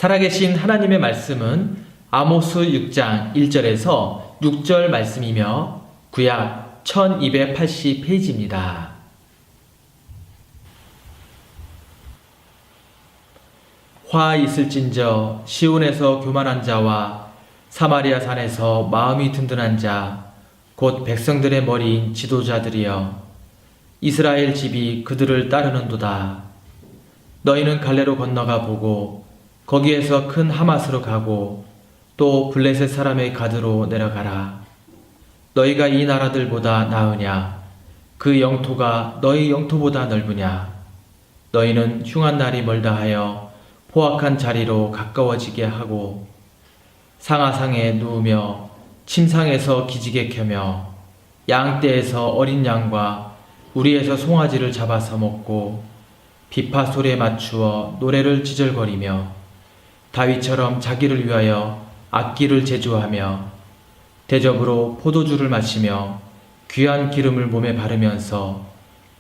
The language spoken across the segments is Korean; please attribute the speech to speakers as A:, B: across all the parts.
A: 살아계신 하나님의 말씀은 아모스 6장 1절에서 6절 말씀이며 구약 1280페이지입니다. 화 있을진저 시온에서 교만한 자와 사마리아 산에서 마음이 든든한 자 곧 백성들의 머리인 지도자들이여 이스라엘 집이 그들을 따르는도다. 너희는 갈레로 건너가 보고 거기에서 큰 하맛으로 가고 또 블레셋 사람의 가드로 내려가라. 너희가 이 나라들보다 나으냐? 그 영토가 너희 영토보다 넓으냐? 너희는 흉한 날이 멀다 하여 포악한 자리로 가까워지게 하고 상하상에 누우며 침상에서 기지개 켜며 양떼에서 어린 양과 우리에서 송아지를 잡아서 먹고 비파 소리에 맞추어 노래를 지절거리며 다윗처럼 자기를 위하여 악기를 제조하며 대접으로 포도주를 마시며 귀한 기름을 몸에 바르면서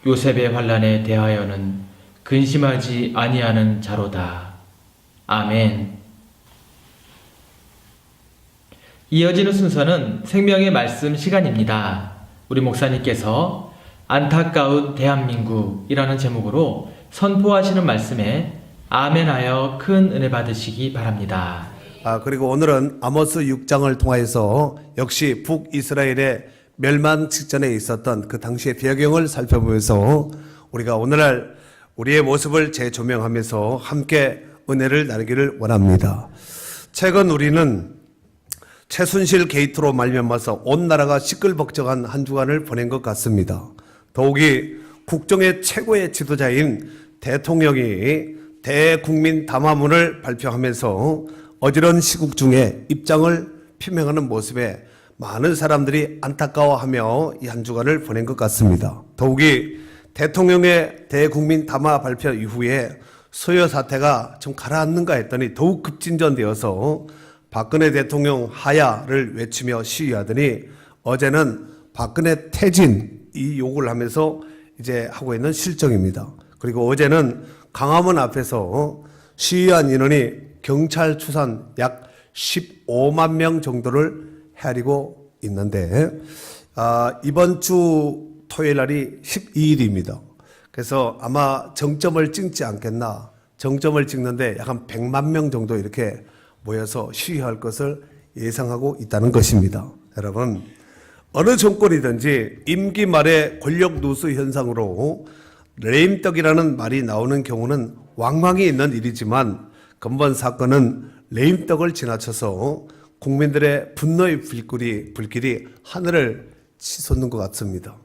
A: 요셉의 환난에 대하여는 근심하지 아니하는 자로다. 아멘. 이어지는 순서는 생명의 말씀 시간입니다. 우리 목사님께서 안타까운 대한민국이라는 제목으로 선포하시는 말씀에 아멘하여 큰 은혜 받으시기 바랍니다.
B: 그리고 오늘은 아모스 6장을 통하여서 역시 북이스라엘의 멸망 직전에 있었던 그 당시의 배경을 살펴보면서 우리가 오늘날 우리의 모습을 재조명하면서 함께 은혜를 나누기를 원합니다. 최근 우리는 최순실 게이트로 말미암아서 온 나라가 시끌벅적한 한 주간을 보낸 것 같습니다. 더욱이 국정의 최고의 지도자인 대통령이 대국민 담화문을 발표하면서 어지러운 시국 중에 입장을 표명하는 모습에 많은 사람들이 안타까워하며 이 한 주간을 보낸 것 같습니다. 더욱이 대통령의 대국민 담화 발표 이후에 소요 사태가 좀 가라앉는가 했더니 더욱 급진전되어서 박근혜 대통령 하야를 외치며 시위하더니 어제는 박근혜 퇴진 이 욕을 하면서 이제 하고 있는 실정입니다. 그리고 어제는 광화문 앞에서 시위한 인원이 경찰 추산 약 15만 명 정도를 헤아리고 있는데 이번 주 토요일 날이 12일입니다. 그래서 아마 정점을 찍지 않겠나. 정점을 찍는데 약 한 100만 명 정도 이렇게 모여서 시위할 것을 예상하고 있다는 것입니다. 여러분, 어느 정권이든지 임기 말에 권력 누수 현상으로 레임떡이라는 말이 나오는 경우는 왕왕이 있는 일이지만 근본 사건은 레임떡을 지나쳐서 국민들의 분노의 불길이 하늘을 치솟는 것 같습니다.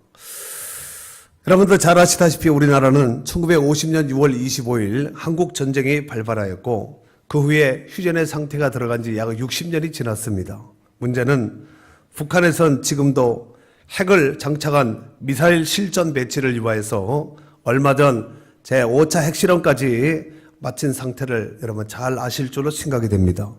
B: 여러분들 잘 아시다시피 우리나라는 1950년 6월 25일 한국전쟁이 발발하였고 그 후에 휴전의 상태가 들어간 지 약 60년이 지났습니다. 문제는 북한에선 지금도 핵을 장착한 미사일 실전 배치를 위하여서 얼마 전 제5차 핵실험까지 마친 상태를 여러분 잘 아실 줄로 생각이 됩니다.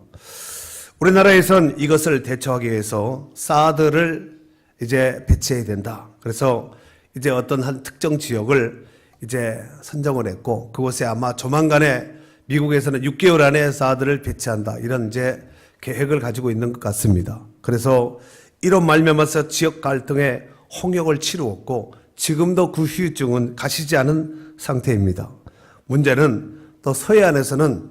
B: 우리나라에선 이것을 대처하기 위해서 사드를 이제 배치해야 된다. 그래서 이제 어떤 한 특정 지역을 이제 선정을 했고 그곳에 아마 조만간에 미국에서는 6개월 안에 사드를 배치한다. 이런 이제 계획을 가지고 있는 것 같습니다. 그래서 이런 말미암아서 지역 갈등에 홍역을 치루었고 지금도 그 후유증은 가시지 않은 상태입니다. 문제는 또 서해안에서는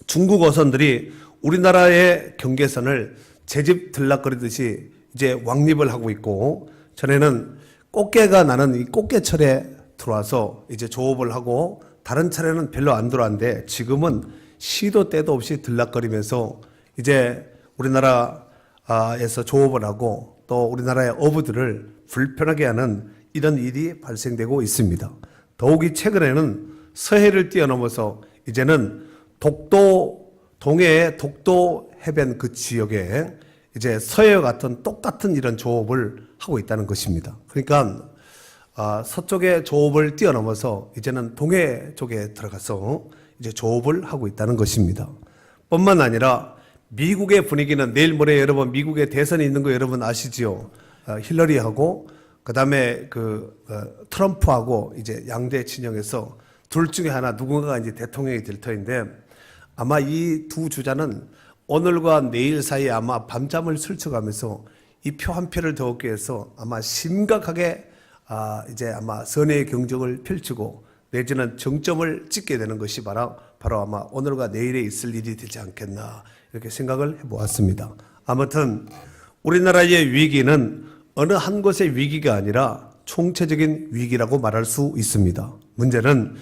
B: 중국 어선들이 우리나라의 경계선을 제집 들락거리듯이 이제 왕립을 하고 있고 전에는 꽃게가 나는 이 꽃게철에 들어와서 이제 조업을 하고 다른 차례는 별로 안 들어왔는데 지금은 시도 때도 없이 들락거리면서 이제 우리나라에서 조업을 하고 또 우리나라의 어부들을 불편하게 하는 이런 일이 발생되고 있습니다. 더욱이 최근에는 서해를 뛰어넘어서 이제는 동해의 독도 해변 그 지역에 이제 서해와 같은 똑같은 이런 조업을 하고 있다는 것입니다. 그러니까 서쪽의 조업을 뛰어넘어서 이제는 동해 쪽에 들어가서 이제 조업을 하고 있다는 것입니다. 뿐만 아니라 미국의 분위기는 내일 모레 여러분 미국의 대선이 있는 거 여러분 아시지요? 힐러리하고 그다음에 트럼프하고 이제 양대 진영에서 둘 중에 하나 누군가가 이제 대통령이 될 터인데 아마 이 두 주자는 오늘과 내일 사이에 아마 밤잠을 설쳐가면서 이 표 한 표를 더 얻기 위해서 아마 심각하게 이제 아마 선의의 경쟁을 펼치고 내지는 정점을 찍게 되는 것이 바로 아마 오늘과 내일에 있을 일이 되지 않겠나 이렇게 생각을 해보았습니다. 아무튼 우리나라의 위기는 어느 한 곳의 위기가 아니라 총체적인 위기라고 말할 수 있습니다. 문제는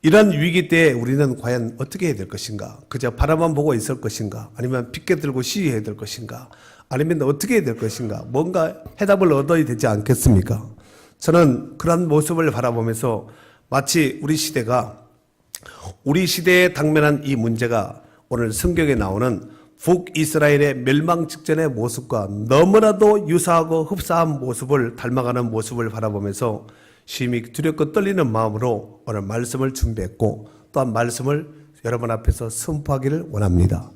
B: 이런 위기 때에 우리는 과연 어떻게 해야 될 것인가? 그저 바라만 보고 있을 것인가? 아니면 빗게 들고 시위해야 될 것인가? 아니면 어떻게 해야 될 것인가? 뭔가 해답을 얻어야 되지 않겠습니까? 저는 그런 모습을 바라보면서 마치 우리 시대에 당면한 이 문제가 오늘 성경에 나오는 북이스라엘의 멸망 직전의 모습과 너무나도 유사하고 흡사한 모습을 닮아가는 모습을 바라보면서 심히 두렵고 떨리는 마음으로 오늘 말씀을 준비했고 또한 말씀을 여러분 앞에서 선포하기를 원합니다.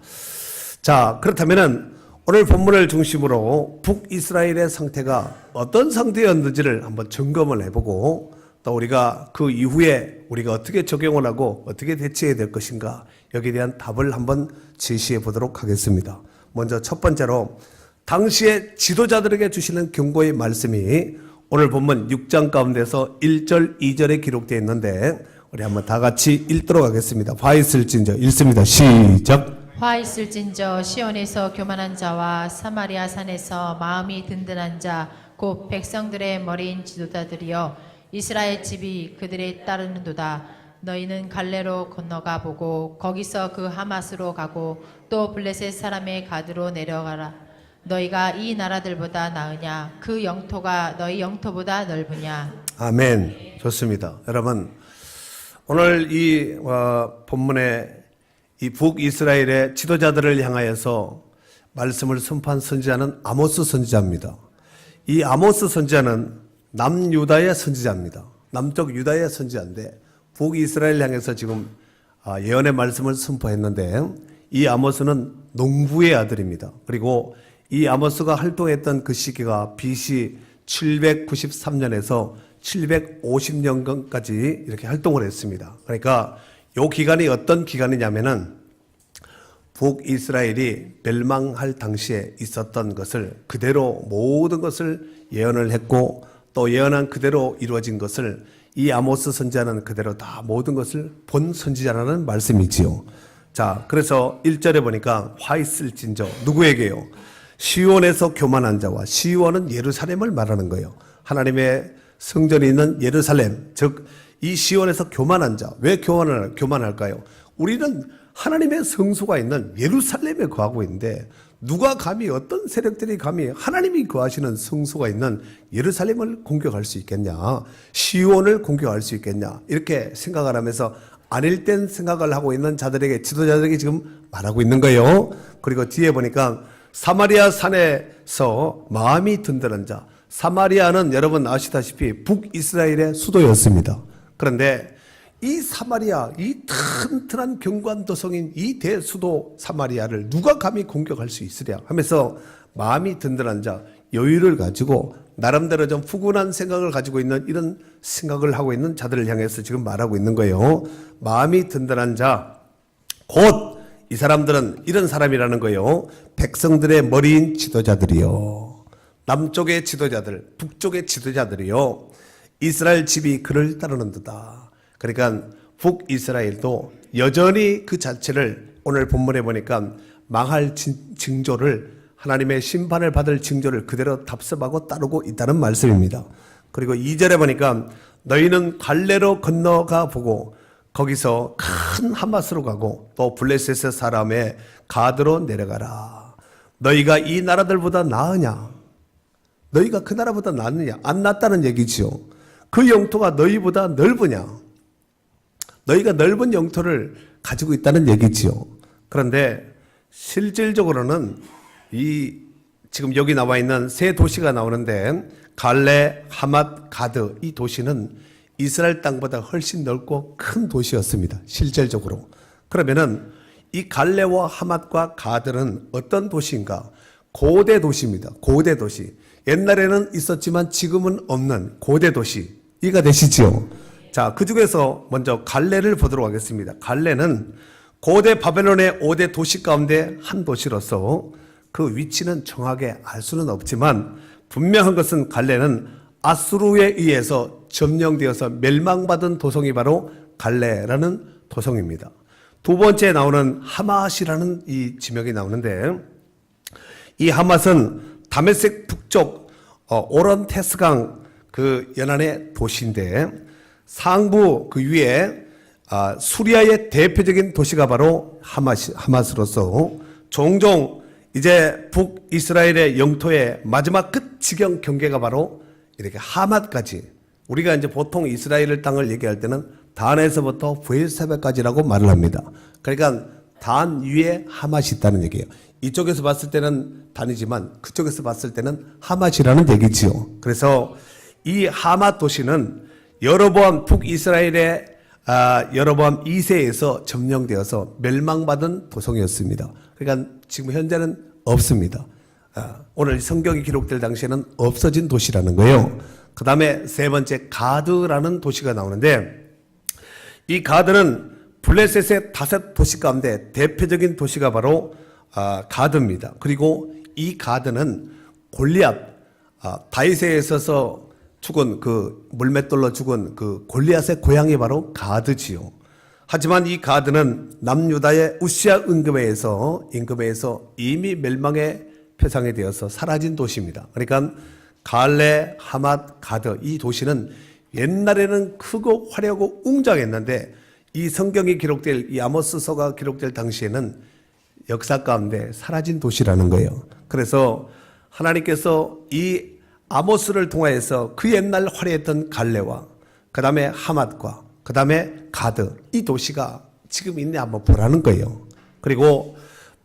B: 자, 그렇다면은 오늘 본문을 중심으로 북이스라엘의 상태가 어떤 상태였는지를 한번 점검을 해보고 또 우리가 그 이후에 우리가 어떻게 적용을 하고 어떻게 대처해야 될 것인가 여기에 대한 답을 한번 제시해 보도록 하겠습니다. 먼저 첫 번째로 당시의 지도자들에게 주시는 경고의 말씀이 오늘 본문 6장 가운데서 1절, 2절에 기록되어 있는데 우리 한번 다 같이 읽도록 하겠습니다. 화 있을진저 읽습니다. 시작.
C: 화 있을진저 시온에서 교만한 자와 사마리아 산에서 마음이 든든한 자 곧 백성들의 머리인 지도자들이여 이스라엘 집이 그들에 따르는도다. 너희는 갈레로 건너가 보고 거기서 그 하맛으로 가고 또 블레셋 사람의 가드로 내려가라. 너희가 이 나라들보다 나으냐? 그 영토가 너희 영토보다 넓으냐?
B: 아멘. 좋습니다. 여러분 오늘 이 본문에 이 북이스라엘의 지도자들을 향하여서 말씀을 선포한 선지자는 아모스 선지자입니다. 이 아모스 선지자는 남유다의 선지자입니다. 남쪽 유다의 선지자인데 북이스라엘 향해서 지금 예언의 말씀을 선포했는데 이 아모스는 농부의 아들입니다. 그리고 이 아모스가 활동했던 그 시기가 BC 793년에서 750년까지 이렇게 활동을 했습니다. 그러니까 이 기간이 어떤 기간이냐면은 북이스라엘이 멸망할 당시에 있었던 것을 그대로 모든 것을 예언을 했고 또 예언한 그대로 이루어진 것을 이 아모스 선지자는 그대로 다 모든 것을 본 선지자라는 말씀이지요. 자, 그래서 1절에 보니까 화 있을진저 누구에게요? 시온에서 교만한 자와 시온은 예루살렘을 말하는 거예요. 하나님의 성전이 있는 예루살렘, 즉 이 시온에서 교만한 자. 왜 교만할까요? 우리는 하나님의 성소가 있는 예루살렘에 거하고 있는데 누가 감히 어떤 세력들이 감히 하나님이 거하시는 성소가 있는 예루살렘을 공격할 수 있겠냐? 시온을 공격할 수 있겠냐? 이렇게 생각을 하면서 안일된 생각을 하고 있는 자들에게 지도자들에게 지금 말하고 있는 거예요. 그리고 뒤에 보니까 사마리아 산에서 마음이 든든한 자. 사마리아는 여러분 아시다시피 북이스라엘의 수도였습니다. 그런데 이 사마리아, 이 튼튼한 경관도성인 이 대수도 사마리아를 누가 감히 공격할 수 있으랴 하면서 마음이 든든한 자, 여유를 가지고 나름대로 좀 푸근한 생각을 가지고 있는 이런 생각을 하고 있는 자들을 향해서 지금 말하고 있는 거예요. 마음이 든든한 자, 곧 이 사람들은 이런 사람이라는 거예요. 백성들의 머리인 지도자들이요. 남쪽의 지도자들, 북쪽의 지도자들이요. 이스라엘 집이 그를 따르는도다. 그러니까 북이스라엘도 여전히 그 자체를 오늘 본문에 보니까 망할 징조를 하나님의 심판을 받을 징조를 그대로 답습하고 따르고 있다는 말씀입니다. 그리고 2절에 보니까 너희는 갈레로 건너가 보고 거기서 큰 하맛으로 가고 또 블레셋 사람의 가드로 내려가라. 너희가 이 나라들보다 나으냐? 너희가 그 나라보다 낫느냐? 안 낫다는 얘기지요. 그 영토가 너희보다 넓으냐? 너희가 넓은 영토를 가지고 있다는 얘기지요. 그런데 실질적으로는 지금 여기 나와 있는 세 도시가 나오는데 갈레, 하맛, 가드 이 도시는 이스라엘 땅보다 훨씬 넓고 큰 도시였습니다. 실질적으로. 그러면은 이 갈레와 하맛과 가드는 어떤 도시인가? 고대 도시입니다. 고대 도시. 옛날에는 있었지만 지금은 없는 고대 도시. 이해가 되시죠? 자, 그 중에서 먼저 갈레를 보도록 하겠습니다. 갈레는 고대 바벨론의 5대 도시 가운데 한 도시로서 그 위치는 정확하게 알 수는 없지만 분명한 것은 갈레는 아수르에 의해서 점령되어서 멸망받은 도성이 바로 갈레라는 도성입니다. 두 번째 나오는 하맛이라는 이 지명이 나오는데 이 하맛은 다메섹 북쪽 오런테스강 그 연안의 도시인데 상부 그 위에 수리아의 대표적인 도시가 바로 하맛으로서 종종 이제 북이스라엘의 영토의 마지막 끝 지경 경계가 바로 이렇게 하맛까지 우리가 이제 보통 이스라엘 땅을 얘기할 때는 단에서부터 브엘세바까지라고 말을 합니다. 그러니까 단 위에 하맛이 있다는 얘기예요. 이쪽에서 봤을 때는 단이지만 그쪽에서 봤을 때는 하맛이라는 얘기지요. 그래서 이 하맛 도시는 여로보암 북이스라엘의 여로보암 2세에서 점령되어서 멸망받은 도성이었습니다. 그러니까 지금 현재는 없습니다. 오늘 성경이 기록될 당시에는 없어진 도시라는 거예요. 그 다음에 세 번째 가드라는 도시가 나오는데 이 가드는 블레셋의 5 도시 가운데 대표적인 도시가 바로 가드입니다. 그리고 이 가드는 골리앗 다윗에 있어서 죽은 그 물맷돌로 죽은 그 골리앗의 고향이 바로 가드지요. 하지만 이 가드는 남유다의 우시아 임금에서 이미 멸망의 표상이 되어서 사라진 도시입니다. 그러니까 갈레, 하맛, 가드 이 도시는 옛날에는 크고 화려하고 웅장했는데 이 성경이 기록될 이 아모스서가 기록될 당시에는 역사 가운데 사라진 도시라는 거예요. 그래서 하나님께서 이 아모스를 통하여서 그 옛날 화려했던 갈레와 그 다음에 하맛과 그 다음에 가드 이 도시가 지금 있네 한번 보라는 거예요. 그리고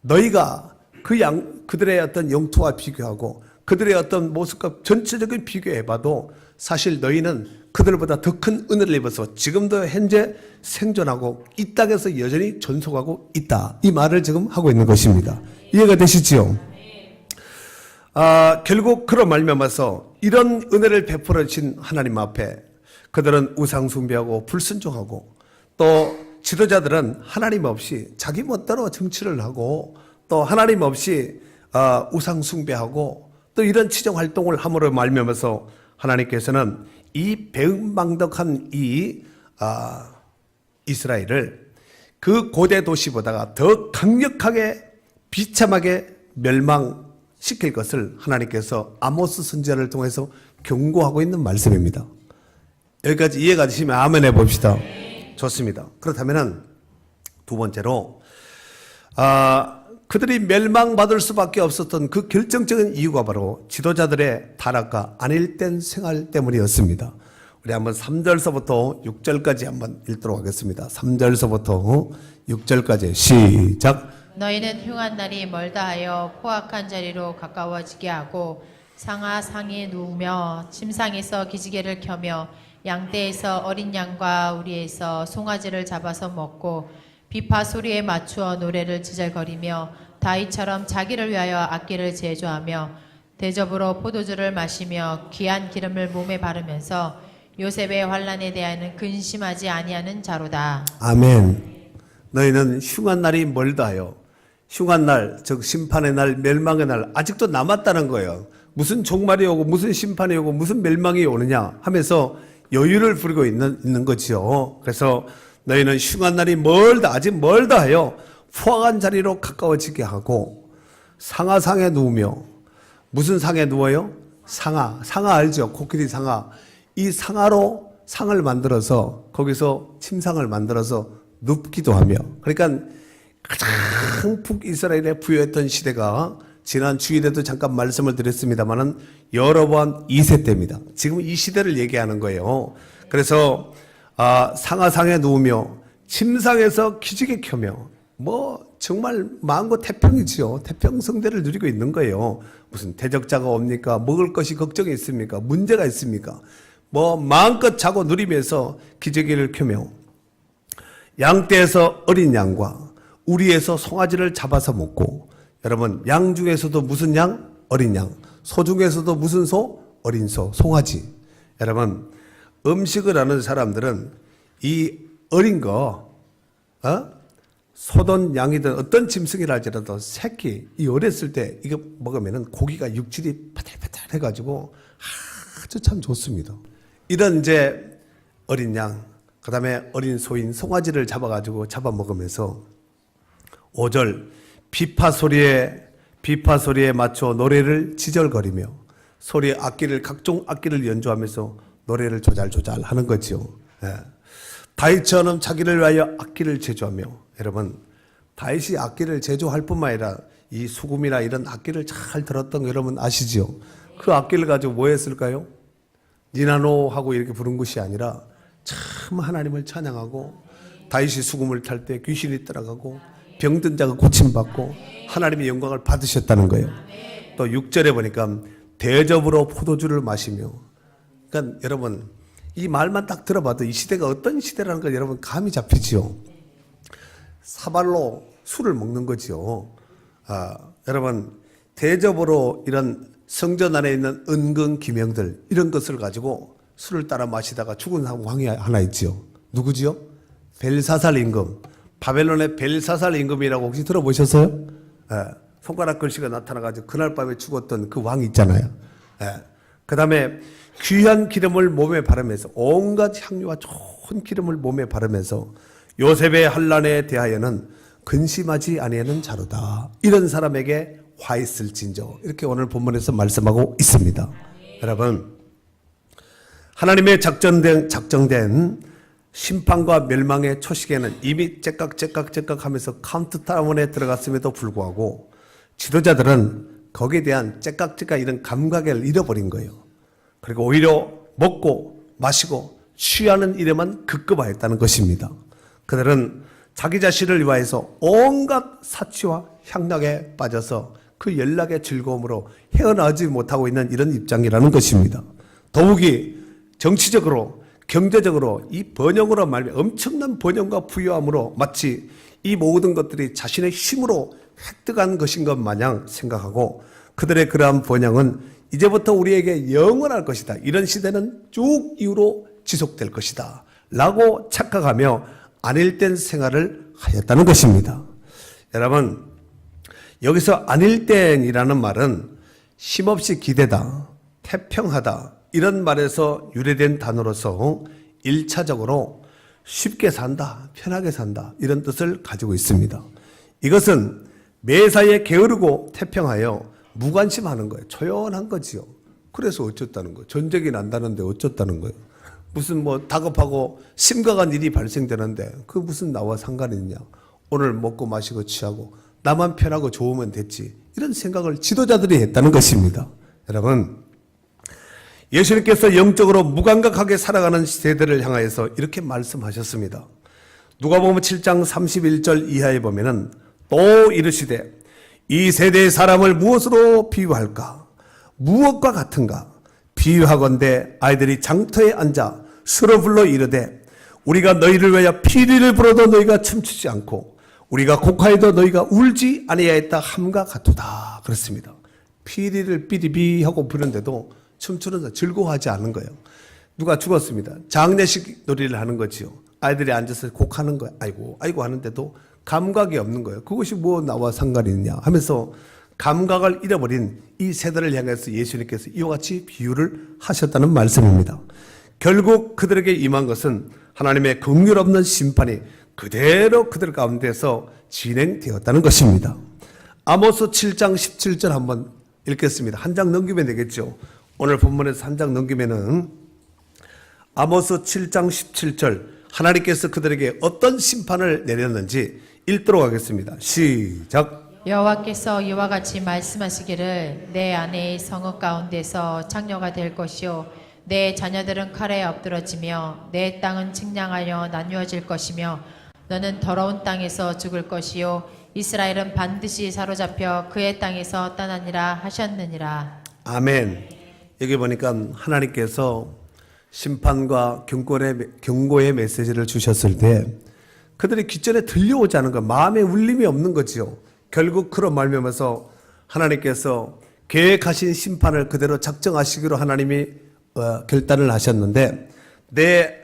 B: 너희가 그들의 어떤 영토와 비교하고 그들의 어떤 모습과 전체적인 비교해봐도 사실 너희는 그들보다 더 큰 은혜를 입어서 지금도 현재 생존하고 이 땅에서 여전히 전속하고 있다. 이 말을 지금 하고 있는 것입니다. 이해가 되시지요? 결국 그런 말미암아서 이런 은혜를 베풀어 주신 하나님 앞에 그들은 우상 숭배하고 불순종하고 또 지도자들은 하나님 없이 자기 멋대로 정치를 하고 또 하나님 없이 우상 숭배하고 또 이런 치정 활동을 함으로 말미암아서 하나님께서는 이 배은망덕한 이 이스라엘을 그 고대 도시보다가 더 강력하게 비참하게 멸망시킬 것을 하나님께서 아모스 선지자를 통해서 경고하고 있는 말씀입니다. 여기까지 이해가 되시면 아멘 해봅시다. 좋습니다. 그렇다면 두 번째로 그들이 멸망받을 수밖에 없었던 그 결정적인 이유가 바로 지도자들의 타락과 안일된 생활 때문이었습니다. 우리 한번 3절서부터 6절까지 한번 읽도록 하겠습니다. 3절서부터 6절까지 시작.
C: 너희는 흉한 날이 멀다 하여 포악한 자리로 가까워지게 하고 상하 상에 누우며 침상에서 기지개를 켜며 양떼에서 어린 양과 우리에서 송아지를 잡아서 먹고 비파 소리에 맞추어 노래를 지잘거리며 다윗처럼 자기를 위하여 악기를 제조하며 대접으로 포도주를 마시며 귀한 기름을 몸에 바르면서 요셉의 환난에 대하여는 근심하지 아니하는 자로다.
B: 아멘. 너희는 흉한 날이 멀다 하여 흉한 날, 즉 심판의 날, 멸망의 날 아직도 남았다는 거예요. 무슨 종말이 오고 무슨 심판이 오고 무슨 멸망이 오느냐 하면서 여유를 부리고 있는 거지요. 그래서 너희는 흉한 날이 멀다, 아직 멀다 하여 포악한 자리로 가까워지게 하고 상하상에 누우며 무슨 상에 누워요? 상하 알죠? 코끼리 상하. 이 상하로 상을 만들어서 거기서 침상을 만들어서 눕기도 하며 그러니까 가장 북이스라엘에 부여했던 시대가 지난 주일에도 잠깐 말씀을 드렸습니다만은 여로보암 2세 때입니다. 지금 이 시대를 얘기하는 거예요. 그래서 상하상에 누우며 침상에서 기지개 켜며 정말 마음껏 태평이지요. 태평성대를 누리고 있는 거예요. 무슨 대적자가 옵니까? 먹을 것이 걱정이 있습니까? 문제가 있습니까? 마음껏 자고 누리면서 기저귀를 켜며 양떼에서 어린 양과 우리에서 송아지를 잡아서 먹고 여러분 양 중에서도 무슨 양? 어린 양. 소 중에서도 무슨 소? 어린 소, 송아지. 여러분 음식을 하는 사람들은 이 어린 거 소든 양이든 어떤 짐승이라 할지라도 새끼, 이 어렸을 때 이거 먹으면은 고기가 육질이 파들파들 해가지고 아주 참 좋습니다. 이런 이제 어린 양, 그 다음에 어린 소인 송아지를 잡아가지고 잡아먹으면서 5절 비파 소리에 맞춰 노래를 지절거리며 소리의 악기를 각종 악기를 연주하면서 노래를 조잘조잘 하는 거죠. 예. 다윗처럼 자기를 위하여 악기를 제조하며 여러분 다윗이 악기를 제조할 뿐만 아니라 이 수금이나 이런 악기를 잘 들었던 거 여러분 아시지요? 그 악기를 가지고 뭐 했을까요? 니나노 하고 이렇게 부른 것이 아니라 참 하나님을 찬양하고 다윗이 수금을 탈 때 귀신이 따라가고 병든 자가 고침받고 하나님의 영광을 받으셨다는 거예요. 또 6절에 보니까 대접으로 포도주를 마시며 그러니까 여러분 이 말만 딱 들어봐도 이 시대가 어떤 시대라는 걸 여러분 감이 잡히지요. 사발로 술을 먹는 거지요. 여러분 대접으로 이런 성전 안에 있는 은근 기명들 이런 것을 가지고 술을 따라 마시다가 죽은 왕이 하나 있지요. 누구지요? 벨사살 임금. 바벨론의 벨사살 임금이라고 혹시 들어보셨어요? 손가락 글씨가 나타나가지고 그날 밤에 죽었던 그 왕이 있잖아요. 그 다음에 귀한 기름을 몸에 바르면서 온갖 향료와 좋은 기름을 몸에 바르면서 요셉의 환난에 대하여는 근심하지 아니하는 자로다. 이런 사람에게 화 있을진저. 이렇게 오늘 본문에서 말씀하고 있습니다. 여러분 하나님의 작정된 심판과 멸망의 초식에는 이미 째깍째깍 하면서 카운트다운에 들어갔음에도 불구하고 지도자들은 거기에 대한 째깍째깍 이런 감각을 잃어버린 거예요. 그리고 오히려 먹고 마시고 취하는 일에만 급급하였다는 것입니다. 그들은 자기 자신을 위하여서 온갖 사치와 향락에 빠져서 그 연락의 즐거움으로 헤어나지 못하고 있는 이런 입장이라는 것입니다. 더욱이 정치적으로 경제적으로 이 번영으로 말미암아 엄청난 번영과 부유함으로 마치 이 모든 것들이 자신의 힘으로 획득한 것인 것 마냥 생각하고 그들의 그러한 번영은 이제부터 우리에게 영원할 것이다. 이런 시대는 쭉 이후로 지속될 것이다. 라고 착각하며 안일된 생활을 하였다는 것입니다. 여러분 여기서 안일된이라는 말은 쉼없이 기대다, 태평하다 이런 말에서 유래된 단어로서 1차적으로 쉽게 산다, 편하게 산다 이런 뜻을 가지고 있습니다. 이것은 매사에 게으르고 태평하여 무관심하는 거예요. 조용한 거지요. 그래서 어쩌다는 거예요. 전쟁이 난다는데 어쩌다는 거예요. 무슨 뭐 다급하고 심각한 일이 발생되는데 그 무슨 나와 상관이 있냐. 오늘 먹고 마시고 취하고 나만 편하고 좋으면 됐지. 이런 생각을 지도자들이 했다는 것입니다. 여러분 예수님께서 영적으로 무감각하게 살아가는 세대를 향하여서 이렇게 말씀하셨습니다. 누가복음 7장 31절 이하에 보면은 또 이르시되 이 세대의 사람을 무엇으로 비유할까? 무엇과 같은가? 비유하건대 아이들이 장터에 앉아 서로 불러 이르되 우리가 너희를 위하여 피리를 불어도 너희가 춤추지 않고 우리가 곡하여도 너희가 울지 아니하였다 함과 같도다. 그렇습니다. 피리를 삐리비 하고 부르는데도 춤추는 자 즐거워하지 않는 거예요. 누가 죽었습니다. 장례식 놀이를 하는 거지요. 아이들이 앉아서 곡하는 거예요. 아이고 하는데도 감각이 없는 거예요. 그것이 뭐 나와 상관이 있냐 하면서 감각을 잃어버린 이 세대를 향해서 예수님께서 이와 같이 비유를 하셨다는 말씀입니다. 결국 그들에게 임한 것은 하나님의 긍휼 없는 심판이 그대로 그들 가운데서 진행되었다는 것입니다. 아모스 7장 17절 한번 읽겠습니다. 한 장 넘기면 되겠죠. 오늘 본문에서 한 장 넘기면은 아모스 7장 17절 하나님께서 그들에게 어떤 심판을 내렸는지 읽도록 하겠습니다. 시작.
C: 여호와께서 이와 같이 말씀하시기를 내 아내의 성읍 가운데서 창녀가 될 것이요 내 자녀들은 칼에 엎드러지며 내 땅은 측량하여 나누어질 것이며 너는 더러운 땅에서 죽을 것이요 이스라엘은 반드시 사로잡혀 그의 땅에서 떠나니라 하셨느니라.
B: 아멘. 여기 보니까 하나님께서 심판과 경고의 메시지를 주셨을 때 그들이 귀전에 들려오지 않은 것, 마음에 울림이 없는 거지요. 결국 그런 말미암아서 하나님께서 계획하신 심판을 그대로 작정하시기로 하나님이 결단을 하셨는데 내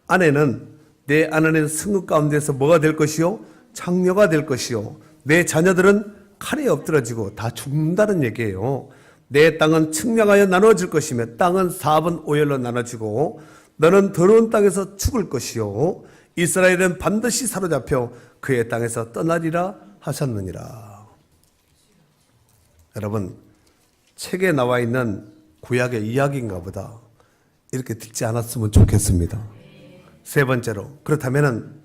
B: 아내는 성읍 가운데서 뭐가 될 것이요? 창녀가 될 것이요 내 자녀들은 칼에 엎드러지고 다 죽는다는 얘기예요. 내 땅은 측량하여 나눠질 것이며 땅은 4분 5열로 나눠지고 너는 더러운 땅에서 죽을 것이요 이스라엘은 반드시 사로잡혀 그의 땅에서 떠나리라 하셨느니라. 여러분, 책에 나와 있는 구약의 이야기인가 보다 이렇게 듣지 않았으면 좋겠습니다. 세 번째로, 그렇다면은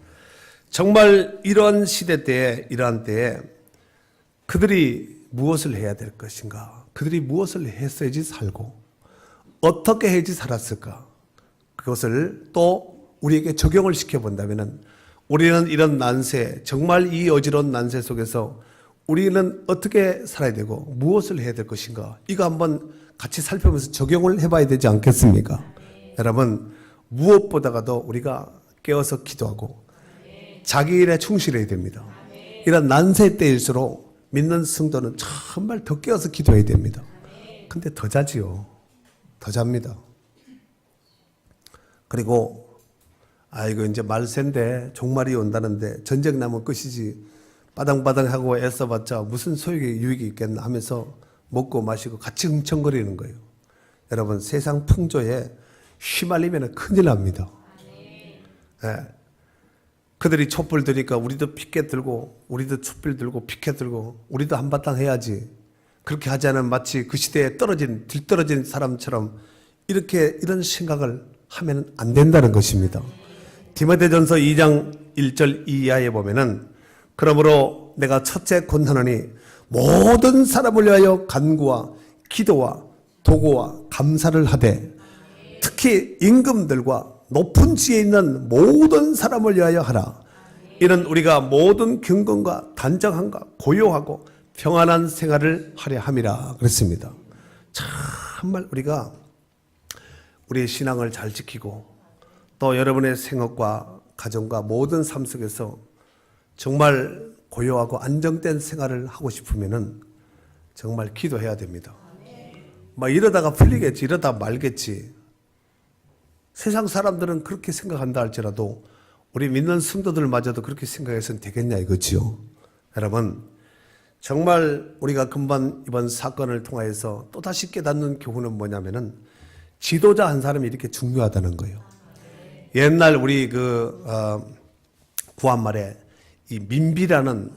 B: 정말 이러한 시대 때에, 이러한 때에 그들이 무엇을 해야 될 것인가? 그들이 무엇을 했어야지 살고 어떻게 해야지 살았을까? 그것을 또 우리에게 적용을 시켜본다면은 우리는 이런 난세, 정말 이 어지러운 난세 속에서 우리는 어떻게 살아야 되고 무엇을 해야 될 것인가? 이거 한번 같이 살펴보면서 적용을 해봐야 되지 않겠습니까? 여러분, 무엇보다도 우리가 깨어서 기도하고 자기 일에 충실해야 됩니다. 이런 난세 때일수록 믿는 성도는 정말 더 깨어서 기도해야 됩니다. 근데 더 자지요. 더 잡니다. 그리고 이거 이제 말세인데 종말이 온다는데 전쟁 나면 끝이지 빠당빠당하고 애써봤자 무슨 소용이 유익이 있겠나 하면서 먹고 마시고 같이 흥청거리는 거예요. 여러분, 세상 풍조에 휘말리면 큰일 납니다. 네. 그들이 촛불 드니까 우리도 피켓 들고 우리도 촛불 들고 피켓 들고 우리도 한바탕 해야지. 그렇게 하지 않으면 마치 그 시대에 뒤떨어진 사람처럼 이런 생각을 하면 안 된다는 것입니다. 디모데전서 2장 1절 이하에 보면은 그러므로 내가 첫째 권하노니 모든 사람을 위하여 간구와 기도와 도구와 감사를 하되 특히 임금들과 높은 지에 있는 모든 사람을 위하여 하라. 이는 우리가 모든 경건과 단정함과 고요하고 평안한 생활을 하려 함이라 그랬습니다. 정말 우리가 우리의 신앙을 잘 지키고 또 여러분의 생업과 가정과 모든 삶 속에서 정말 고요하고 안정된 생활을 하고 싶으면은 정말 기도해야 됩니다. 막 이러다가 풀리겠지, 이러다 말겠지. 세상 사람들은 그렇게 생각한다 할지라도 우리 믿는 성도들마저도 그렇게 생각해서는 되겠냐 이거지요. 여러분, 정말 우리가 금방 이번 사건을 통해서 또다시 깨닫는 교훈은 뭐냐면은 지도자 한 사람이 이렇게 중요하다는 거예요. 옛날 우리 구한말에 이 민비라는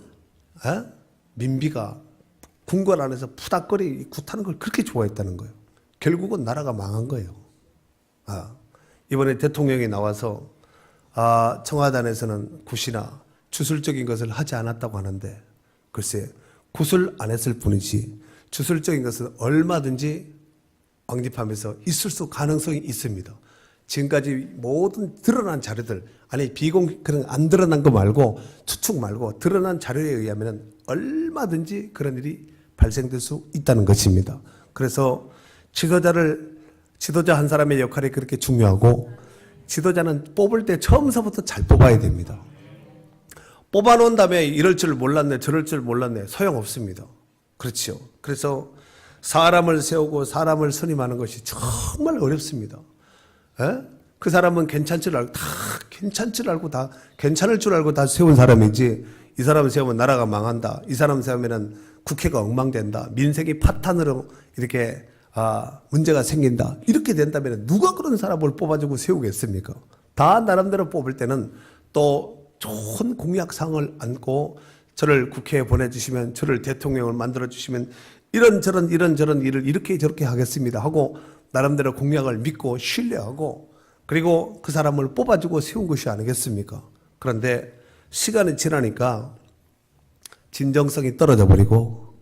B: 민비가 궁궐 안에서 푸닥거리 굿하는 걸 그렇게 좋아했다는 거예요. 결국은 나라가 망한 거예요. 이번에 대통령이 나와서 청와단에서는 굿이나 주술적인 것을 하지 않았다고 하는데 글쎄 굿을 안 했을 뿐이지 주술적인 것은 얼마든지 왕집하면서 있을 수 가능성이 있습니다. 지금까지 모든 드러난 자료들 그런 안 드러난 거 말고 추측 말고 드러난 자료에 의하면 얼마든지 그런 일이 발생될 수 있다는 것입니다. 그래서 지도자 한 사람의 역할이 그렇게 중요하고 지도자는 뽑을 때 처음서부터 잘 뽑아야 됩니다. 뽑아놓은 다음에 이럴 줄 몰랐네 저럴 줄 몰랐네 소용없습니다. 그렇죠. 그래서 사람을 세우고 사람을 선임하는 것이 정말 어렵습니다. 그 사람은 괜찮을 줄 알고 다 괜찮을 줄 알고 다 세운 사람이지 이 사람 세우면 나라가 망한다. 이 사람 세우면 국회가 엉망된다. 민생이 파탄으로 이렇게 문제가 생긴다. 이렇게 된다면 누가 그런 사람을 뽑아주고 세우겠습니까? 다 나름대로 뽑을 때는 또 좋은 공약상을 안고 저를 국회에 보내주시면 저를 대통령을 만들어주시면 이런저런 일을 이렇게 저렇게 하겠습니다 하고 나름대로 공약을 믿고 신뢰하고 그리고 그 사람을 뽑아주고 세운 것이 아니겠습니까? 그런데 시간이 지나니까 진정성이 떨어져 버리고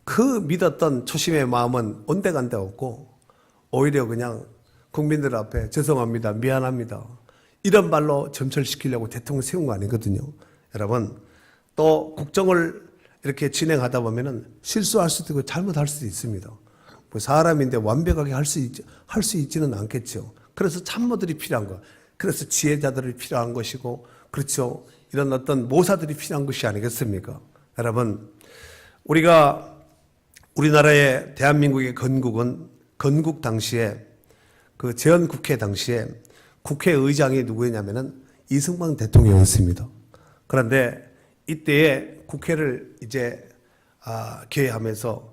B: 그 믿었던 초심의 마음은 온데간데 없고 오히려 그냥 국민들 앞에 죄송합니다, 미안합니다 이런 말로 점철시키려고 대통령 세운 거 아니거든요. 여러분, 또 국정을 이렇게 진행하다 보면은 실수할 수도 있고 잘못할 수도 있습니다. 뭐 사람인데 완벽하게 할 수 있지는 않겠죠. 그래서 참모들이 필요한 거, 그래서 지혜자들이 필요한 것이고, 그렇죠. 이런 어떤 모사들이 필요한 것이 아니겠습니까? 여러분, 우리나라의 대한민국의 건국 당시에 그 재헌국회 당시에 국회의장이 누구였냐면은 이승만 대통령이었습니다. 그런데 이때에 국회를 이제 개회하면서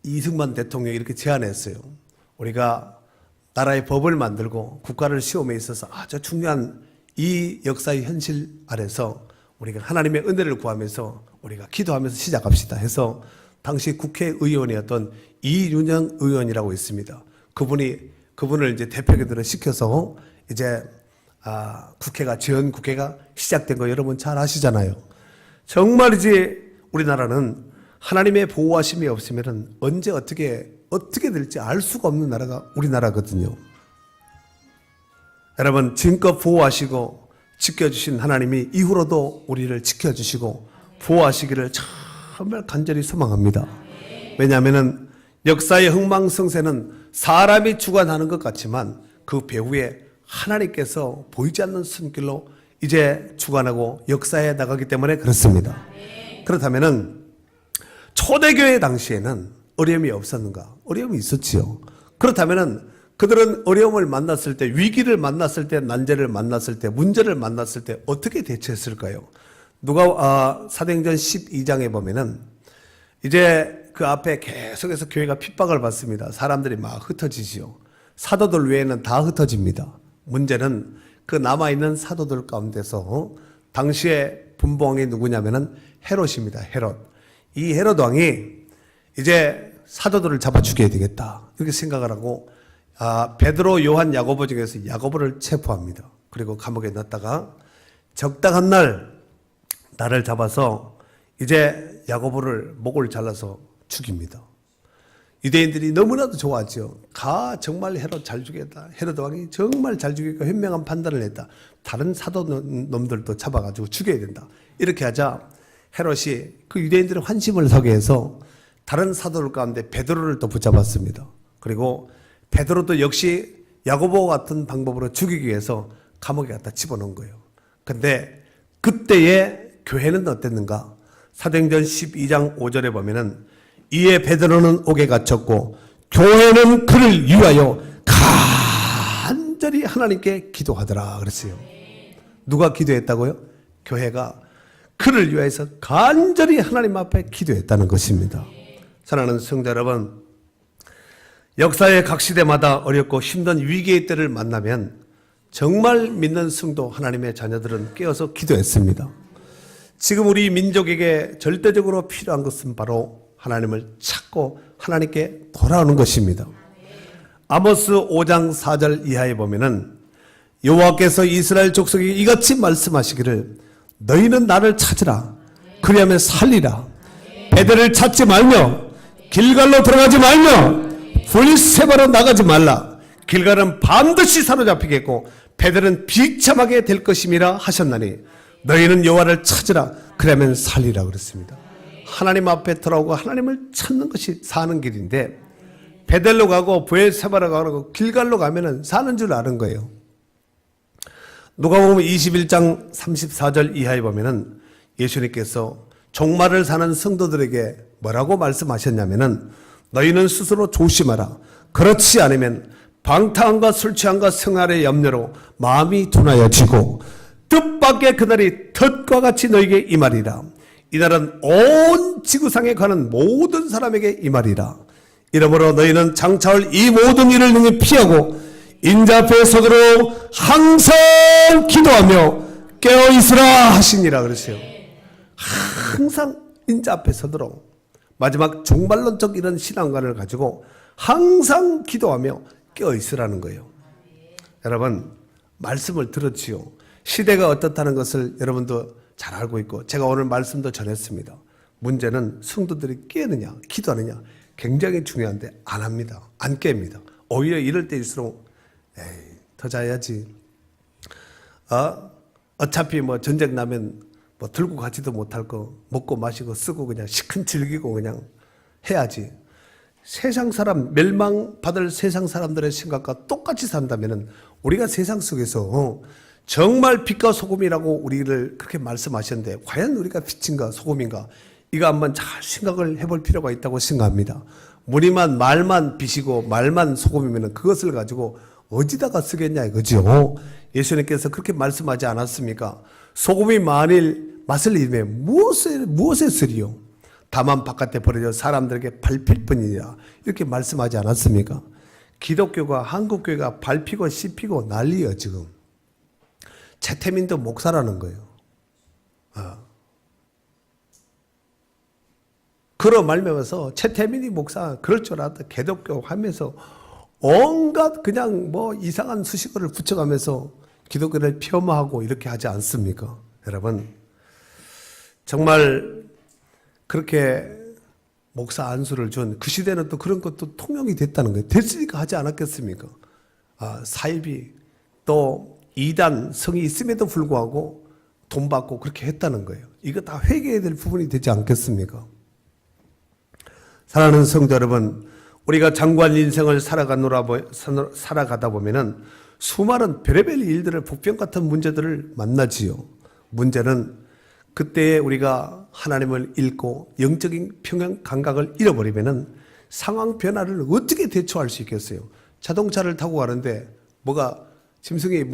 B: 이승만 대통령이 이렇게 제안했어요. 우리가 나라의 법을 만들고 국가를 시험에 있어서 아주 중요한 이 역사의 현실 아래서 우리가 하나님의 은혜를 구하면서 우리가 기도하면서 시작합시다 해서 당시 국회의원이었던 이윤영 의원이라고 있습니다. 그분을 이제 대표기도를 시켜서 이제 국회가 전 국회가 시작된 거 여러분 잘 아시잖아요. 정말이지 우리나라는 하나님의 보호하심이 없으면 언제 어떻게 될지 알 수가 없는 나라가 우리나라거든요. 여러분 지금껏 보호하시고 지켜주신 하나님이 이후로도 우리를 지켜주시고 보호하시기를 정말 간절히 소망합니다. 왜냐하면 역사의 흥망성쇠는 사람이 주관하는 것 같지만 그 배후에 하나님께서 보이지 않는 손길로 이제 주관하고 역사에 나가기 때문에 그렇습니다. 그렇다면은 초대교회 당시에는 어려움이 없었는가? 어려움이 있었지요. 그렇다면은 그들은 어려움을 만났을 때, 위기를 만났을 때, 난제를 만났을 때, 문제를 만났을 때 어떻게 대처했을까요? 사도행전 12장에 보면은 이제 그 앞에 계속해서 교회가 핍박을 받습니다. 사람들이 막 흩어지지요. 사도들 외에는 다 흩어집니다. 문제는 그 남아있는 사도들 가운데서 당시에 분봉이 누구냐면은 헤롯입니다. 헤롯. 이 헤롯 왕이 이제 사도들을 잡아 죽여야 되겠다. 이렇게 생각을 하고 베드로, 요한, 야고보 중에서 야고보를 체포합니다. 그리고 감옥에 넣었다가 적당한 나를 잡아서 이제 야고보를 목을 잘라서 죽입니다. 유대인들이 너무나도 좋아하죠. 정말 헤롯 잘 죽였다. 헤롯 왕이 정말 잘 죽이고 현명한 판단을 했다. 다른 사도 놈들도 잡아가지고 죽여야 된다. 이렇게 하자 헤롯이 그 유대인들의 환심을 사게 해서 다른 사도들 가운데 베드로를 또 붙잡았습니다. 그리고 베드로도 역시 야고보 같은 방법으로 죽이기 위해서 감옥에 갖다 집어넣은 거예요. 근데 그때의 교회는 어땠는가? 사도행전 12장 5절에 보면은 이에 베드로는 옥에 갇혔고 교회는 그를 위하여 간절히 하나님께 기도하더라 그랬어요. 누가 기도했다고요? 교회가 그를 위하여서 간절히 하나님 앞에 기도했다는 것입니다. 사랑하는 성도 여러분, 역사의 각 시대마다 어렵고 힘든 위기의 때를 만나면 정말 믿는 성도 하나님의 자녀들은 깨어서 기도했습니다. 지금 우리 민족에게 절대적으로 필요한 것은 바로 하나님을 찾고 하나님께 돌아오는 것입니다. 아모스 5장 4절 이하에 보면은 여호와께서 이스라엘 족속에게 이같이 말씀하시기를 너희는 나를 찾으라 그리하면 살리라. 베델을 찾지 말며 길갈로 들어가지 말며 브엘세바로 나가지 말라. 길갈은 반드시 사로잡히겠고 베델은 비참하게 될 것임이라 하셨나니 너희는 여호와를 찾으라 그러면 살리라 그랬습니다. 하나님 앞에 돌아오고 하나님을 찾는 것이 사는 길인데 베델로 가고 브엘세바로 가고 길갈로 가면은 사는 줄 아는 거예요. 누가복음 21장 34절 이하에 보면은 예수님께서 종말을 사는 성도들에게 뭐라고 말씀하셨냐면은 너희는 스스로 조심하라. 그렇지 않으면 방탕함과 술 취함과 생활의 염려로 마음이 둔하여지고 뜻밖의 그날이 덫과 같이 너에게 임하리라. 이날은 온 지구상에 가는 모든 사람에게 임하리라. 이러므로 너희는 장차올 이 모든 일을 능히 피하고 인자 앞에 서도록 항상 기도하며 깨어 있으라 하시니라 그랬어요. 항상 인자 앞에 서도록 마지막 종말론적 이런 신앙관을 가지고 항상 기도하며 깨어 있으라는 거예요. 여러분 말씀을 들었지요. 시대가 어떻다는 것을 여러분도 잘 알고 있고 제가 오늘 말씀도 전했습니다. 문제는 성도들이 깨느냐 기도하느냐 굉장히 중요한데 안 합니다. 안 깹니다. 오히려 이럴 때일수록 더 자야지. 어차피 뭐 전쟁 나면 뭐 들고 가지도 못할 거 먹고 마시고 쓰고 그냥 시큰 즐기고 그냥 해야지. 세상 사람 멸망받을 세상 사람들의 생각과 똑같이 산다면은 우리가 세상 속에서 정말 빛과 소금이라고 우리를 그렇게 말씀하셨는데 과연 우리가 빛인가 소금인가 이거 한번 잘 생각을 해볼 필요가 있다고 생각합니다. 무리만 말만 빛이고 말만 소금이면 그것을 가지고 어디다가 쓰겠냐 이거죠. 예수님께서 그렇게 말씀하지 않았습니까? 소금이 만일 맛을 입에 무엇에 쓰리요? 다만 바깥에 버려져 사람들에게 밟힐 뿐이냐, 이렇게 말씀하지 않았습니까? 기독교가, 한국교회가 밟히고 씹히고 난리예요 지금. 최태민도 목사라는 거예요. 그러 말미암아서 최태민이 목사 그럴 줄 알았다 기독교 하면서 온갖 그냥 뭐 이상한 수식어를 붙여가면서 기독교를 폄하하고 이렇게 하지 않습니까? 여러분, 정말 그렇게 목사 안수를 준 그 시대는 또 그런 것도 통용이 됐다는 거예요. 됐으니까 하지 않았겠습니까? 사이비 또 이단 성이 있음에도 불구하고 돈 받고 그렇게 했다는 거예요. 이거 다 회개해야 될 부분이 되지 않겠습니까? 사랑하는 성도 여러분, 우리가 장관 인생을 살아가다 보면은 수많은 별의별 일들을, 복병 같은 문제들을 만나지요. 문제는 그때에 우리가 하나님을 잃고 영적인 평형 감각을 잃어버리면은 상황 변화를 어떻게 대처할 수 있겠어요? 자동차를 타고 가는데 뭐가 짐승이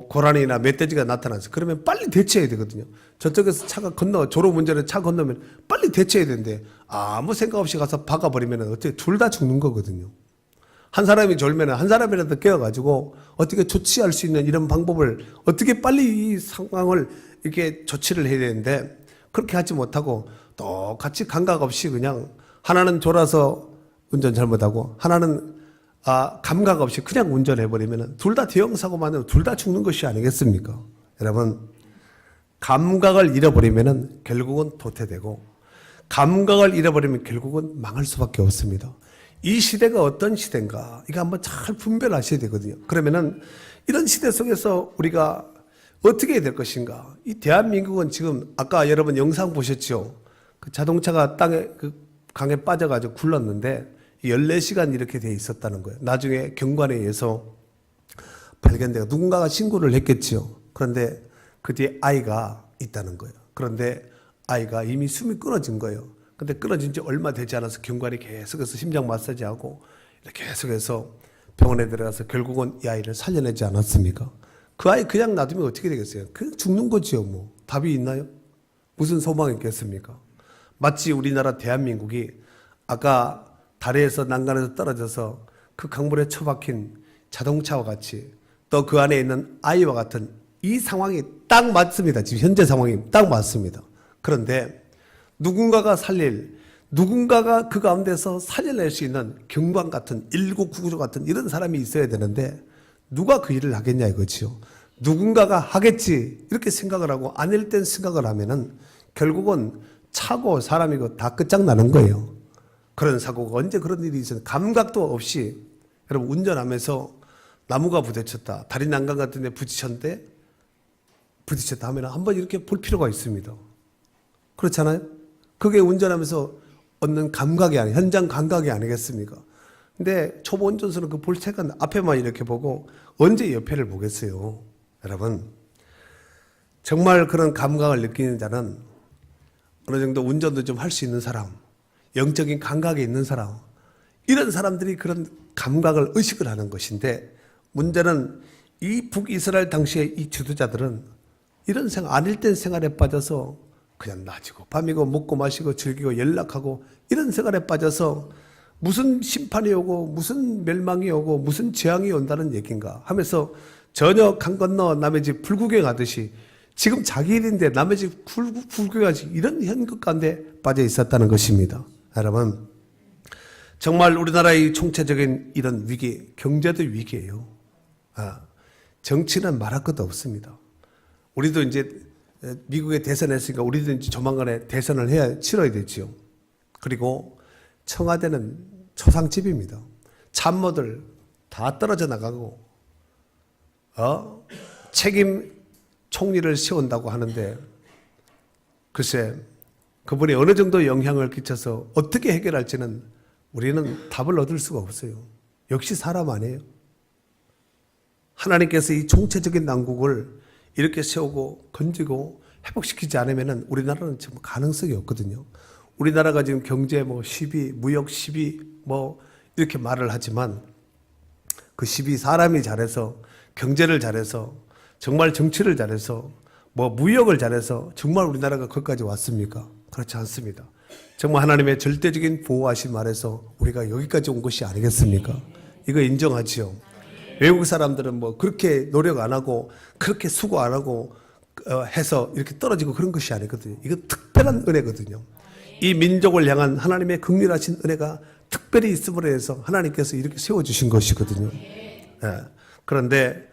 B: 고라니나 멧돼지가 나타나서 그러면 빨리 대처해야 되거든요. 저쪽에서 차가 졸음운전에 차 건너면 빨리 대처해야 되는데 아무 생각 없이 가서 박아버리면 어떻게 둘 다 죽는 거거든요. 한 사람이 졸면 한 사람이라도 깨어가지고 어떻게 조치할 수 있는 이런 방법을 어떻게 빨리 이 상황을 이렇게 조치를 해야 되는데 그렇게 하지 못하고 똑같이 감각 없이 그냥 하나는 졸아서 운전 잘못하고 하나는 감각 없이 그냥 운전해버리면 둘 다 대형사고 만나면 둘 다 죽는 것이 아니겠습니까? 여러분, 감각을 잃어버리면 결국은 도태되고 감각을 잃어버리면 결국은 망할 수밖에 없습니다. 이 시대가 어떤 시대인가 이거 한번 잘 분별하셔야 되거든요. 그러면은 이런 시대 속에서 우리가 어떻게 해야 될 것인가? 이 대한민국은 지금 아까 여러분 영상 보셨죠? 그 자동차가 강에 빠져가지고 굴렀는데 14시간 이렇게 돼 있었다는 거예요. 나중에 경관에 의해서 발견되고 누군가가 신고를 했겠죠. 그런데 그 뒤에 아이가 있다는 거예요. 그런데 아이가 이미 숨이 끊어진 거예요. 근데 끊어진 지 얼마 되지 않아서 경관이 계속해서 심장 마사지하고 이렇게 계속해서 병원에 들어가서 결국은 이 아이를 살려내지 않았습니까? 그 아이 그냥 놔두면 어떻게 되겠어요? 그냥 죽는 거지요, 뭐. 답이 있나요? 무슨 소망이 있겠습니까? 마치 우리나라 대한민국이 아까 다리에서 난간에서 떨어져서 그 강물에 처박힌 자동차와 같이 또 그 안에 있는 아이와 같은 이 상황이 딱 맞습니다. 지금 현재 상황이 딱 맞습니다. 그런데 누군가가 그 가운데서 살려낼 수 있는 경관 같은 1999 같은 이런 사람이 있어야 되는데 누가 그 일을 하겠냐 이거지요. 누군가가 하겠지 이렇게 생각을 하고 아닐 땐 생각을 하면은 결국은 차고 사람이고 다 끝장나는 거예요. 그런 사고가 언제 그런 일이 있어요. 감각도 없이 여러분 운전하면서 나무가 부딪혔다. 다리 난간 같은 데 부딪혔다 하면 한번 이렇게 볼 필요가 있습니다. 그렇잖아요? 그게 운전하면서 얻는 감각이 현장 감각이 아니겠습니까? 근데 초보 운전수는 그 볼 색은 앞에만 이렇게 보고 언제 옆에를 보겠어요? 여러분, 정말 그런 감각을 느끼는 자는 어느 정도 운전도 좀 할 수 있는 사람, 영적인 감각이 있는 사람, 이런 사람들이 그런 감각을 의식을 하는 것인데 문제는 이 북이스라엘 당시의 이 지도자들은 이런 아닐 땐 생활에 빠져서 그냥 낮이고 밤이고 먹고 마시고 즐기고 연락하고 이런 생활에 빠져서 무슨 심판이 오고 무슨 멸망이 오고 무슨 재앙이 온다는 얘기인가 하면서 전혀 강 건너 남의 집 불구경하듯이 지금 자기 일인데 남의 집 불구경하지 이런 현극 가운데 빠져 있었다는 것입니다. 여러분, 정말 우리나라의 총체적인 이런 위기, 경제도 위기예요. 정치는 말할 것도 없습니다. 우리도 이제 미국에 대선했으니까 우리도 이제 조만간에 대선을 치러야 되지요. 그리고 청와대는 초상집입니다. 참모들 다 떨어져 나가고, 책임 총리를 세운다고 하는데, 글쎄, 그분이 어느 정도 영향을 끼쳐서 어떻게 해결할지는 우리는 답을 얻을 수가 없어요. 역시 사람 아니에요. 하나님께서 이 총체적인 난국을 이렇게 세우고 건지고 회복시키지 않으면 우리나라는 지금 가능성이 없거든요. 우리나라가 지금 경제 시비, 무역 시비 이렇게 말을 하지만 그 시비 사람이 잘해서 경제를 잘해서 정말 정치를 잘해서 뭐 무역을 잘해서 정말 우리나라가 거기까지 왔습니까? 그렇지 않습니다. 정말 하나님의 절대적인 보호하심 아래서 우리가 여기까지 온 것이 아니겠습니까? 이거 인정하지요. 외국 사람들은 뭐 그렇게 노력 안 하고 그렇게 수고 안 하고 해서 이렇게 떨어지고 그런 것이 아니거든요. 이거 특별한 은혜거든요. 이 민족을 향한 하나님의 긍휼하신 은혜가 특별히 있음으로 해서 하나님께서 이렇게 세워주신 것이거든요. 예. 그런데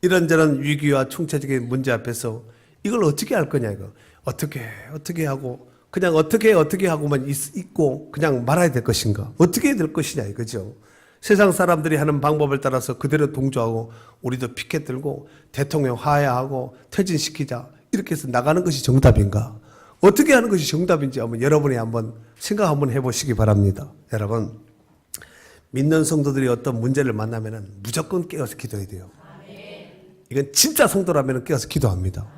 B: 이런저런 위기와 총체적인 문제 앞에서 이걸 어떻게 할 거냐 이거. 어떻게 하고 그냥 어떻게 하고만 있고 그냥 말아야 될 것인가. 어떻게 해야 될 것이냐 이거죠. 세상 사람들이 하는 방법을 따라서 그대로 동조하고 우리도 피켓 들고 대통령 하야하고 퇴진시키자 이렇게 해서 나가는 것이 정답인가? 어떻게 하는 것이 정답인지 여러분이 한번 생각 한번 해보시기 바랍니다. 여러분 믿는 성도들이 어떤 문제를 만나면 무조건 깨어서 기도해야 돼요. 이건 진짜 성도라면 깨어서 기도합니다.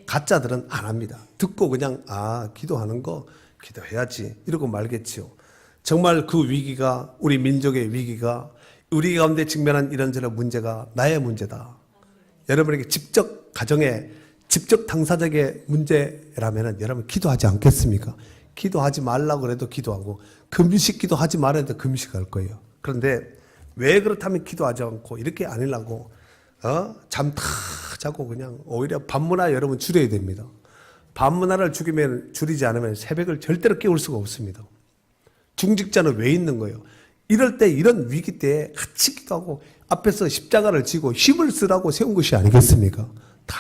B: 가짜들은 안 합니다. 듣고 그냥 기도하는 거 기도해야지 이러고 말겠지요. 정말 그 위기가 우리 민족의 위기가 우리 가운데 직면한 이런저런 문제가 나의 문제다. 여러분에게 직접 가정에 직접 당사자의 문제라면 여러분 기도하지 않겠습니까? 기도하지 말라고 그래도 기도하고 금식 기도하지 말아야 해도 금식할 거예요. 그런데 왜 그렇다면 기도하지 않고 이렇게 안 하려고 잠 다 자고 그냥 오히려 밤문화 여러분 줄여야 됩니다. 밤문화를 줄이지 않으면 새벽을 절대로 깨울 수가 없습니다. 중직자는 왜 있는 거예요? 이럴 때 이런 위기 때 같이 기도하고 앞에서 십자가를 지고 힘을 쓰라고 세운 것이 아니겠습니까? 다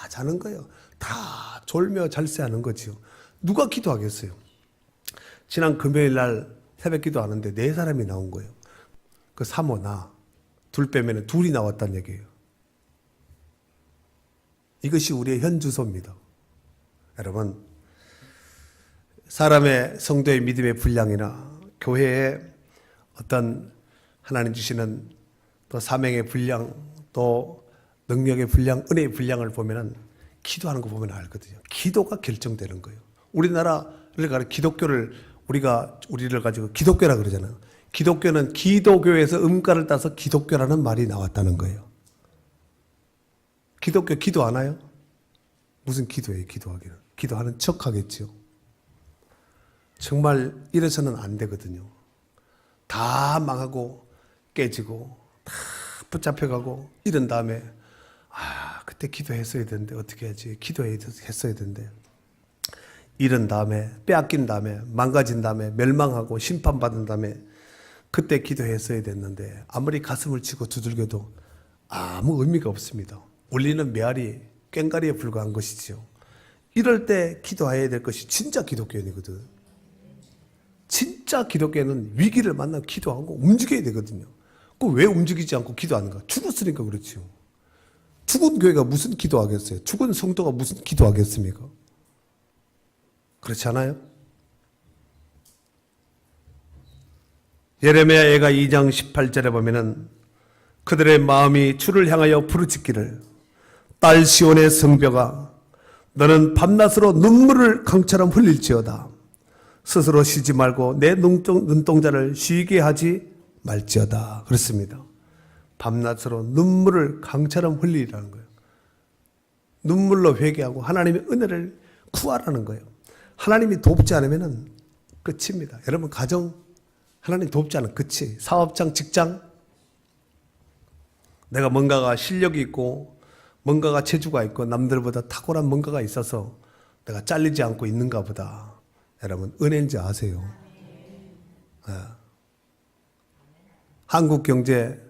B: 자는 거예요. 다 졸며 잘세하는 거지요. 누가 기도하겠어요? 지난 금요일 날 새벽 기도하는데 4사람이 나온 거예요. 그 사모 나 둘 빼면 둘이 나왔다는 얘기예요. 이것이 우리의 현 주소입니다. 여러분 사람의 성도의 믿음의 분량이나 교회의 어떤 하나님 주시는 또 사명의 분량 또 능력의 분량 은혜의 분량을 보면은 기도하는 거 보면 알거든요. 기도가 결정되는 거예요. 우리나라를 가지고 기독교를 우리를 가지고 기독교라 그러잖아요. 기독교는 기도교에서 음가를 따서 기독교라는 말이 나왔다는 거예요. 기독교 기도하나요? 무슨 기도예요? 기도하기는 기도하는 척 하겠죠. 정말 이래서는 안 되거든요. 다 망하고 깨지고 다 붙잡혀가고 이런 다음에 그때 기도했어야 되는데 어떻게 하지? 기도했어야 되는데 이런 다음에 빼앗긴 다음에 망가진 다음에 멸망하고 심판받은 다음에 그때 기도했어야 됐는데 아무리 가슴을 치고 두들겨도 아무 의미가 없습니다. 울리는 메아리 꽹가리에 불과한 것이지요. 이럴 때 기도해야 될 것이 진짜 기독교인이거든. 진짜 기독교는 위기를 만나면 기도하고 움직여야 되거든요. 그 왜 움직이지 않고 기도하는가? 죽었으니까 그렇지요. 죽은 교회가 무슨 기도하겠어요? 죽은 성도가 무슨 기도하겠습니까? 그렇지 않아요? 예레미야 예가 2장 18절에 보면은 그들의 마음이 주를 향하여 부르짖기를 딸 시온의 성벽아 너는 밤낮으로 눈물을 강처럼 흘릴지어다. 스스로 쉬지 말고 내 눈동자를 쉬게 하지 말지어다. 그렇습니다. 밤낮으로 눈물을 강처럼 흘리라는 거예요. 눈물로 회개하고 하나님의 은혜를 구하라는 거예요. 하나님이 돕지 않으면 끝입니다. 여러분 가정 하나님 돕지 않으면 끝이. 사업장 직장 내가 뭔가가 실력이 있고 뭔가가 재주가 있고 남들보다 탁월한 뭔가가 있어서 내가 잘리지 않고 있는가 보다. 여러분 은혜인지 아세요? 네. 한국 경제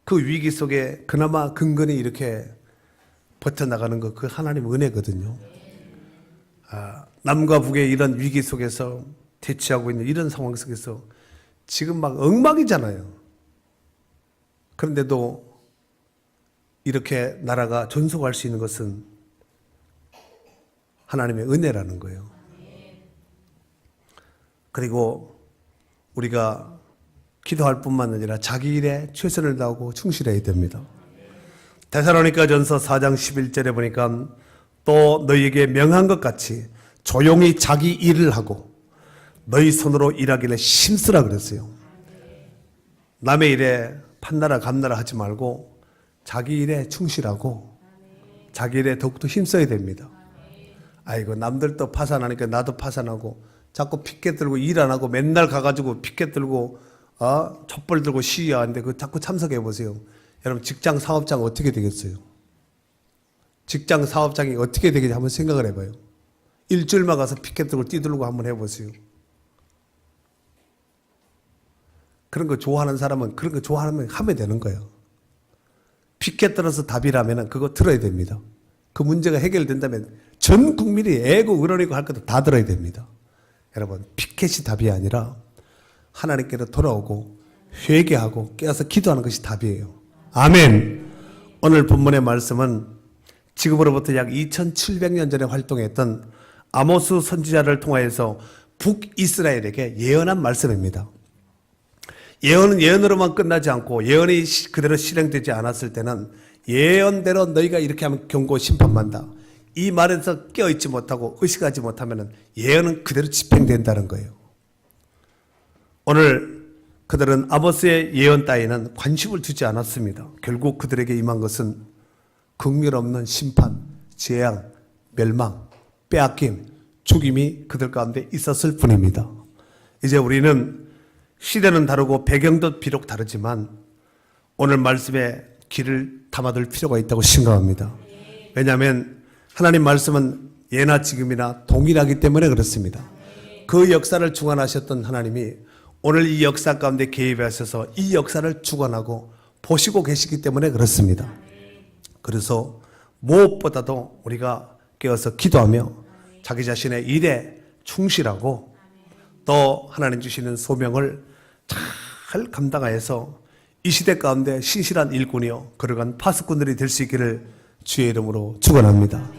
B: 그 위기 속에 그나마 근근히 이렇게 버텨나가는 거 그 하나님 은혜거든요. 남과 북의 이런 위기 속에서 대치하고 있는 이런 상황 속에서 지금 막 엉망이잖아요. 그런데도 이렇게 나라가 존속할 수 있는 것은 하나님의 은혜라는 거예요. 그리고 우리가 기도할 뿐만 아니라 자기 일에 최선을 다하고 충실해야 됩니다. 데살로니가전서 4장 11절에 보니까 또 너희에게 명한 것 같이 조용히 자기 일을 하고 너희 손으로 일하기를 힘쓰라 그랬어요. 남의 일에 판나라 감나라 하지 말고 자기 일에 충실하고 자기 일에 더욱더 힘써야 됩니다. 아이고 남들도 파산하니까 나도 파산하고 자꾸 피켓 들고 일 안 하고 맨날 가가지고 피켓 들고 촛불 들고 시위하는데 그 자꾸 참석해 보세요. 여러분 직장 사업장 어떻게 되겠어요? 직장 사업장이 어떻게 되겠지 한번 생각을 해봐요. 일주일만 가서 피켓 들고 뛰들고 한번 해보세요. 그런 거 좋아하는 사람은 그런 거 좋아하면 하면 되는 거예요. 피켓 들어서 답이라면 그거 들어야 됩니다. 그 문제가 해결된다면 전 국민이 애고 의론이고 할 것도 다 들어야 됩니다. 여러분 피켓이 답이 아니라 하나님께로 돌아오고 회개하고 깨어서 기도하는 것이 답이에요. 아멘. 오늘 본문의 말씀은 지금으로부터 약 2700년 전에 활동했던 아모스 선지자를 통하여서 북이스라엘에게 예언한 말씀입니다. 예언은 예언으로만 끝나지 않고 예언이 그대로 실행되지 않았을 때는 예언대로 너희가 이렇게 하면 경고 심판받는다. 이 말에서 깨어있지 못하고 의식하지 못하면 예언은 그대로 집행된다는 거예요. 오늘 그들은 아모스의 예언 따위는 관심을 두지 않았습니다. 결국 그들에게 임한 것은 긍휼 없는 심판, 재앙, 멸망, 빼앗김, 죽임이 그들 가운데 있었을 뿐입니다. 이제 우리는 시대는 다르고 배경도 비록 다르지만 오늘 말씀에 귀를 담아둘 필요가 있다고 생각합니다. 왜냐하면 하나님 말씀은 예나 지금이나 동일하기 때문에 그렇습니다. 그 역사를 주관하셨던 하나님이 오늘 이 역사 가운데 개입하셔서 이 역사를 주관하고 보시고 계시기 때문에 그렇습니다. 그래서 무엇보다도 우리가 깨어서 기도하며 자기 자신의 일에 충실하고 또 하나님 주시는 소명을 잘 감당하여서 이 시대 가운데 신실한 일꾼이요 거룩한 파수꾼들이 될 수 있기를 주의 이름으로 축원합니다.